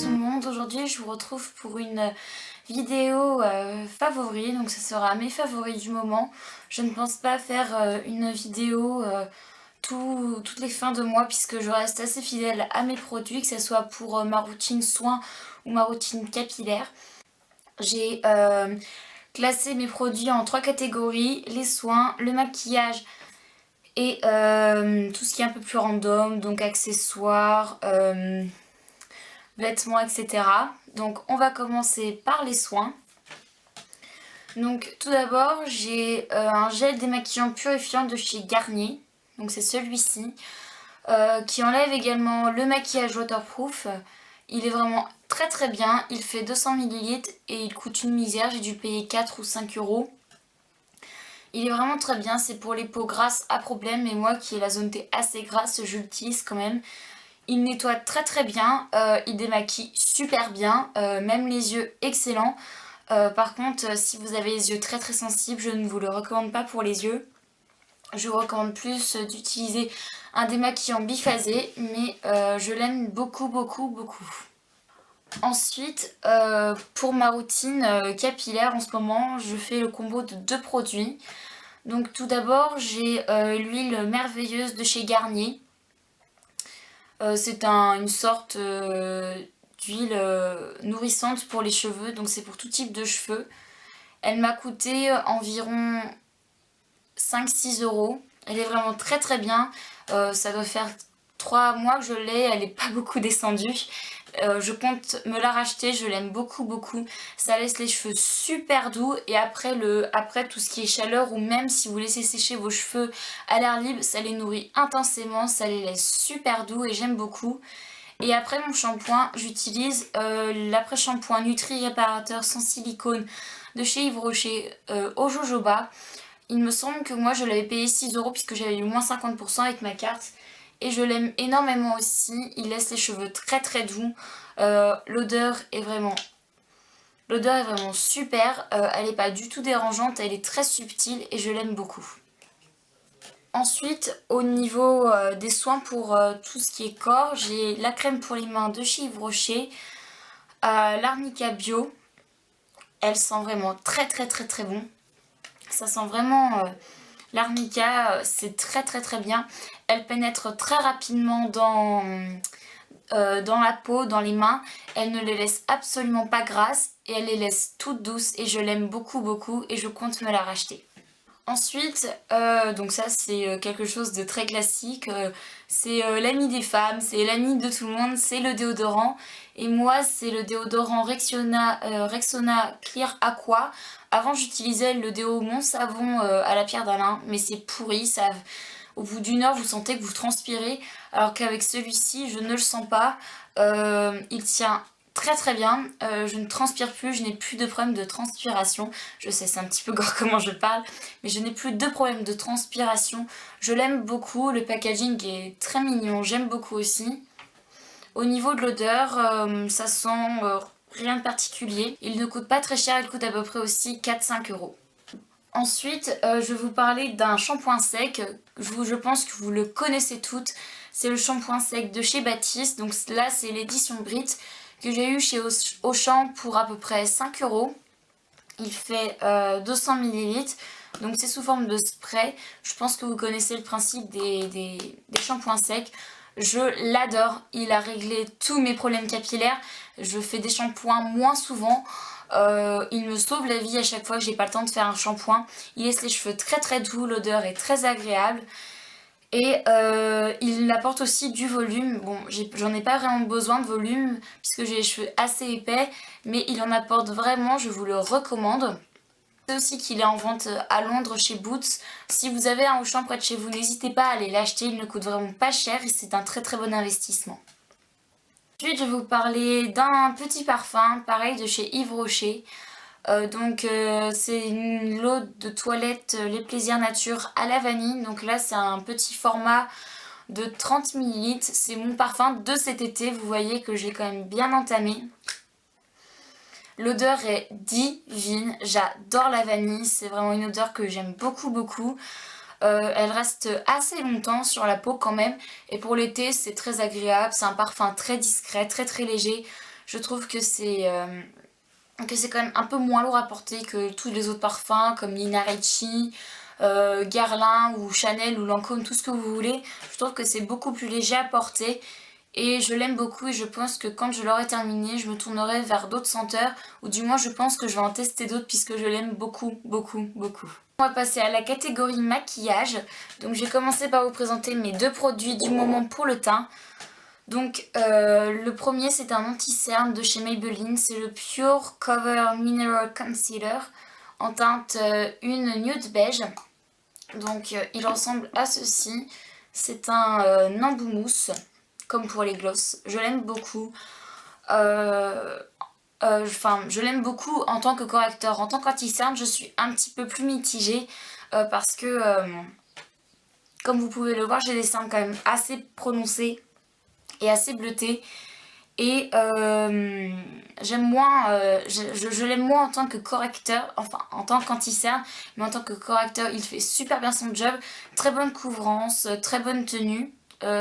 tout le monde, aujourd'hui je vous retrouve pour une vidéo favoris, donc ce sera mes favoris du moment. Je ne pense pas faire une vidéo toutes les fins de mois puisque je reste assez fidèle à mes produits, que ce soit pour ma routine soins ou ma routine capillaire. J'ai classé mes produits en 3 catégories, les soins, le maquillage et tout ce qui est un peu plus random, donc accessoires, vêtements, etc. Donc on va commencer par les soins. Donc tout d'abord j'ai un gel démaquillant purifiant de chez Garnier, donc c'est celui-ci, qui enlève également le maquillage waterproof. Il est vraiment très très bien, il fait 200 ml et il coûte une misère, j'ai dû payer 4 ou 5 euros. Il est vraiment très bien, c'est pour les peaux grasses à problème, et moi qui ai la zone T assez grasse, je l'utilise quand même. Il nettoie très très bien, il démaquille super bien, même les yeux excellents. Par contre, si vous avez les yeux très très sensibles, je ne vous le recommande pas pour les yeux. Je vous recommande plus d'utiliser un démaquillant biphasé, mais je l'aime beaucoup beaucoup beaucoup. Ensuite, pour ma routine capillaire en ce moment, je fais le combo de 2 produits. Donc tout d'abord, j'ai l'huile merveilleuse de chez Garnier. C'est une sorte d'huile nourrissante pour les cheveux, donc c'est pour tout type de cheveux. Elle m'a coûté environ 5-6 euros. Elle est vraiment très très bien. Ça doit faire 3 mois que je l'ai, elle n'est pas beaucoup descendue. Je compte me la racheter, je l'aime beaucoup beaucoup. Ça laisse les cheveux super doux, et après tout ce qui est chaleur, ou même si vous laissez sécher vos cheveux à l'air libre, ça les nourrit intensément, ça les laisse super doux et j'aime beaucoup. Et après mon shampoing, j'utilise l'après-shampoing Nutri Réparateur sans silicone de chez Yves Rocher au jojoba. Il me semble que moi je l'avais payé 6 euros puisque j'avais eu moins 50% avec ma carte. Et je l'aime énormément aussi, il laisse les cheveux très très doux. L'odeur est vraiment super, elle n'est pas du tout dérangeante, elle est très subtile et je l'aime beaucoup. Ensuite, au niveau des soins pour tout ce qui est corps, j'ai la crème pour les mains de chez Yves Rocher, l'Arnica Bio. Elle sent vraiment très très très très bon. Ça sent vraiment l'arnica, c'est très très très bien. Elle pénètre très rapidement dans la peau, dans les mains. Elle ne les laisse absolument pas grasses et elle les laisse toutes douces et je l'aime beaucoup beaucoup et je compte me la racheter. Ensuite, donc ça c'est quelque chose de très classique, c'est l'ami des femmes, c'est l'ami de tout le monde, c'est le déodorant. Et moi c'est le déodorant Rexona Clear Aqua. Avant j'utilisais le déo Mon Savon à la pierre d'Alain, mais c'est pourri, au bout d'une heure vous sentez que vous transpirez, alors qu'avec celui-ci je ne le sens pas. Il tient très très bien, je ne transpire plus, je n'ai plus de problème de transpiration. Je sais, c'est un petit peu gore comment je parle, mais je n'ai plus de problème de transpiration. Je l'aime beaucoup, le packaging est très mignon, j'aime beaucoup aussi. Au niveau de l'odeur, ça sent rien de particulier. Il ne coûte pas très cher, il coûte à peu près aussi 4-5 euros. Ensuite, je vais vous parler d'un shampoing sec. Je pense que vous le connaissez toutes. C'est le shampoing sec de chez Baptiste. Donc là, c'est l'édition Brit que j'ai eu chez Auchan pour à peu près 5 euros. Il fait 200 ml. Donc c'est sous forme de spray. Je pense que vous connaissez le principe des shampoings secs. Je l'adore. Il a réglé tous mes problèmes capillaires. Je fais des shampoings moins souvent. Il me sauve la vie à chaque fois que j'ai pas le temps de faire un shampoing. Il laisse les cheveux très très doux, l'odeur est très agréable. Et il apporte aussi du volume. Bon, j'en ai pas vraiment besoin de volume puisque j'ai les cheveux assez épais, mais il en apporte vraiment, je vous le recommande. C'est aussi qu'il est en vente à Londres chez Boots. Si vous avez un Auchan près de chez vous, n'hésitez pas à aller l'acheter, il ne coûte vraiment pas cher et c'est un très très bon investissement. Ensuite, je vais vous parler d'un petit parfum, pareil de chez Yves Rocher. C'est une l'eau de toilette Les Plaisirs Nature à la vanille. Donc là c'est un petit format de 30 ml. C'est mon parfum de cet été. Vous voyez que j'ai quand même bien entamé. L'odeur est divine. J'adore la vanille. C'est vraiment une odeur que j'aime beaucoup beaucoup. Elle reste assez longtemps sur la peau quand même. Et pour l'été c'est très agréable. C'est un parfum très discret, très très léger. Je trouve que c'est quand même un peu moins lourd à porter que tous les autres parfums comme Nina Ricci, Guerlain ou Chanel ou Lancôme, tout ce que vous voulez. Je trouve que c'est beaucoup plus léger à porter et je l'aime beaucoup et je pense que quand je l'aurai terminé, je me tournerai vers d'autres senteurs ou du moins je pense que je vais en tester d'autres puisque je l'aime beaucoup, beaucoup, beaucoup. On va passer à la catégorie maquillage. Donc je vais commencer par vous présenter mes deux produits du moment pour le teint. Donc le premier c'est un anti-cerne de chez Maybelline, c'est le Pure Cover Mineral Concealer en teinte une nude beige. Donc il ressemble à ceci, c'est un embout mousse comme pour les gloss, je l'aime beaucoup. Je l'aime beaucoup en tant que correcteur. En tant qu'anti-cerne je suis un petit peu plus mitigée parce que comme vous pouvez le voir j'ai des cernes quand même assez prononcées et assez bleuté et j'aime moins, je l'aime moins en tant que correcteur, enfin en tant qu'anti-cerne, mais en tant que correcteur il fait super bien son job, très bonne couvrance, très bonne tenue,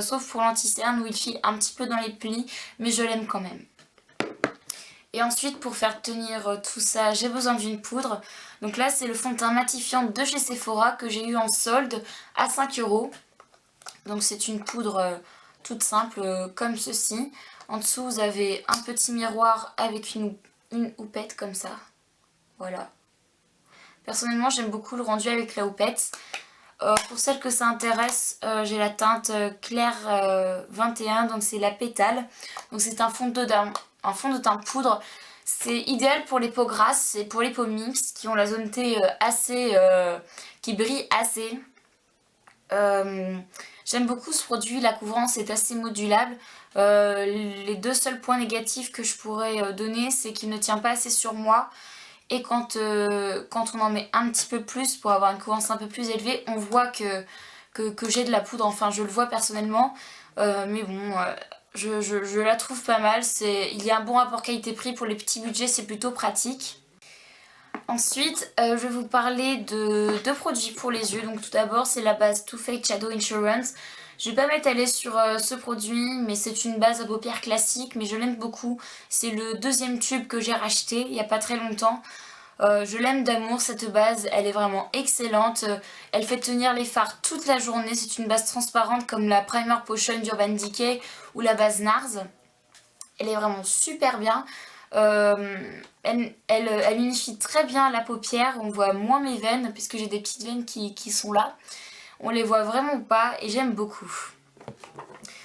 sauf pour l'anti-cerne où il file un petit peu dans les plis, mais je l'aime quand même. Et ensuite pour faire tenir tout ça j'ai besoin d'une poudre, donc là c'est le fond de teint matifiant de chez Sephora que j'ai eu en solde à 5 €. Donc c'est une poudre toute simple comme ceci. En dessous vous avez un petit miroir avec une houppette comme ça. Voilà. Personnellement j'aime beaucoup le rendu avec la houppette. Pour celles que ça intéresse, j'ai la teinte claire 21, donc c'est la pétale. Donc c'est un fond de teint poudre. C'est idéal pour les peaux grasses et pour les peaux mixtes qui ont la zone T assez, qui brille assez. J'aime beaucoup ce produit, la couvrance est assez modulable. Les deux seuls points négatifs que je pourrais donner, c'est qu'il ne tient pas assez sur moi. Et quand on en met un petit peu plus pour avoir une couvrance un peu plus élevée, on voit que j'ai de la poudre, enfin je le vois personnellement. Mais bon, je la trouve pas mal. Il y a un bon rapport qualité-prix pour les petits budgets, c'est plutôt pratique. Ensuite, je vais vous parler de deux produits pour les yeux. Donc tout d'abord, c'est la base Too Faced Shadow Insurance. Je vais pas m'étaler sur ce produit, mais c'est une base à paupières classique, mais je l'aime beaucoup. C'est le deuxième tube que j'ai racheté il n'y a pas très longtemps. Je l'aime d'amour cette base, elle est vraiment excellente. Elle fait tenir les fards toute la journée. C'est une base transparente comme la Primer Potion d'Urban Decay ou la base NARS. Elle est vraiment super bien. Elle unifie très bien la paupière, on voit moins mes veines puisque j'ai des petites veines qui sont là. On les voit vraiment pas et j'aime beaucoup.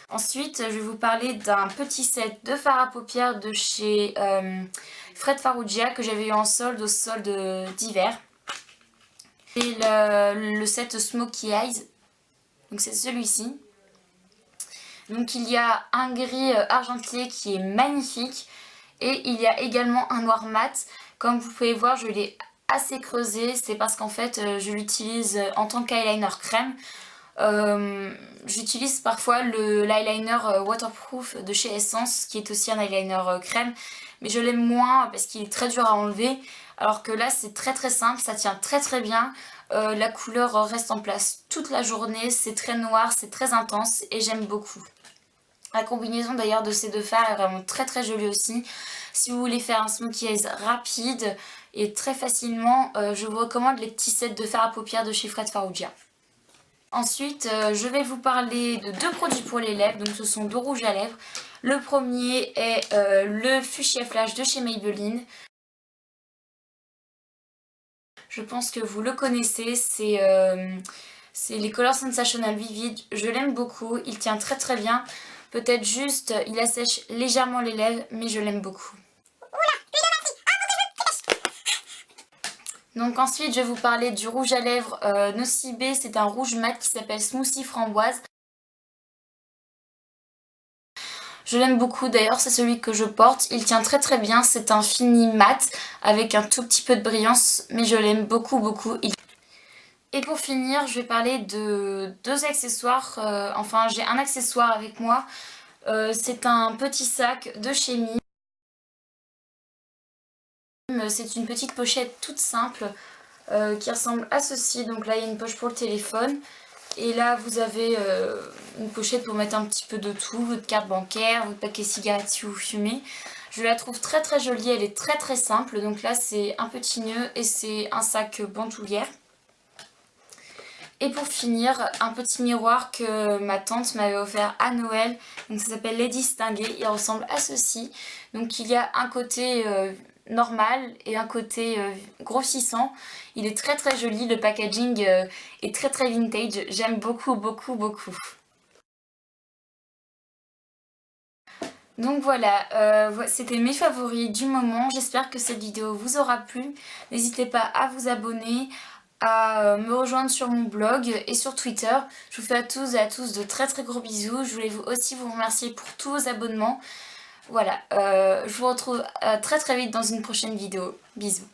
Ensuite, je vais vous parler d'un petit set de fard à paupières de chez Fred Farrugia que j'avais eu en solde au solde d'hiver. C'est le set Smoky Eyes, donc c'est celui-ci. Donc il y a un gris argenté qui est magnifique. Et il y a également un noir mat. Comme vous pouvez voir, je l'ai assez creusé. C'est parce qu'en fait, je l'utilise en tant qu'eyeliner crème. J'utilise parfois l'eyeliner waterproof de chez Essence, qui est aussi un eyeliner crème. Mais je l'aime moins parce qu'il est très dur à enlever. Alors que là, c'est très très simple, ça tient très très bien. La couleur reste en place toute la journée. C'est très noir, c'est très intense et j'aime beaucoup. La combinaison d'ailleurs de ces deux fards est vraiment très très jolie aussi. Si vous voulez faire un smokey eyes rapide et très facilement, je vous recommande les petits sets de fard à paupières de chez Fred Farrugia. Ensuite, je vais vous parler de deux produits pour les lèvres, donc ce sont deux rouges à lèvres. Le premier est le Fuchsia Flash de chez Maybelline. Je pense que vous le connaissez, c'est les Color Sensational Vivid. Je l'aime beaucoup, il tient très très bien. Peut-être juste, il assèche légèrement les lèvres, mais je l'aime beaucoup. Donc ensuite, je vais vous parler du rouge à lèvres Nocibé. C'est un rouge mat qui s'appelle Smoothie Framboise. Je l'aime beaucoup, d'ailleurs c'est celui que je porte. Il tient très très bien, c'est un fini mat avec un tout petit peu de brillance, mais je l'aime beaucoup beaucoup. Et pour finir, je vais parler de deux accessoires. Enfin, j'ai un accessoire avec moi. C'est un petit sac de chez Mime. C'est une petite pochette toute simple qui ressemble à ceci. Donc là, il y a une poche pour le téléphone. Et là, vous avez une pochette pour mettre un petit peu de tout. Votre carte bancaire, votre paquet cigarette si vous fumez. Je la trouve très très jolie, elle est très très simple. Donc là c'est un petit nœud et c'est un sac bandoulière. Et pour finir, un petit miroir que ma tante m'avait offert à Noël. Donc ça s'appelle Les Distingués. Il ressemble à ceci. Donc il y a un côté normal et un côté grossissant. Il est très très joli. Le packaging est très très vintage. J'aime beaucoup beaucoup beaucoup. Donc voilà, c'était mes favoris du moment. J'espère que cette vidéo vous aura plu. N'hésitez pas à vous abonner, à me rejoindre sur mon blog et sur Twitter. Je vous fais à tous et à tous de très très gros bisous. Je voulais aussi vous remercier pour tous vos abonnements. Voilà, je vous retrouve très très vite dans une prochaine vidéo. Bisous.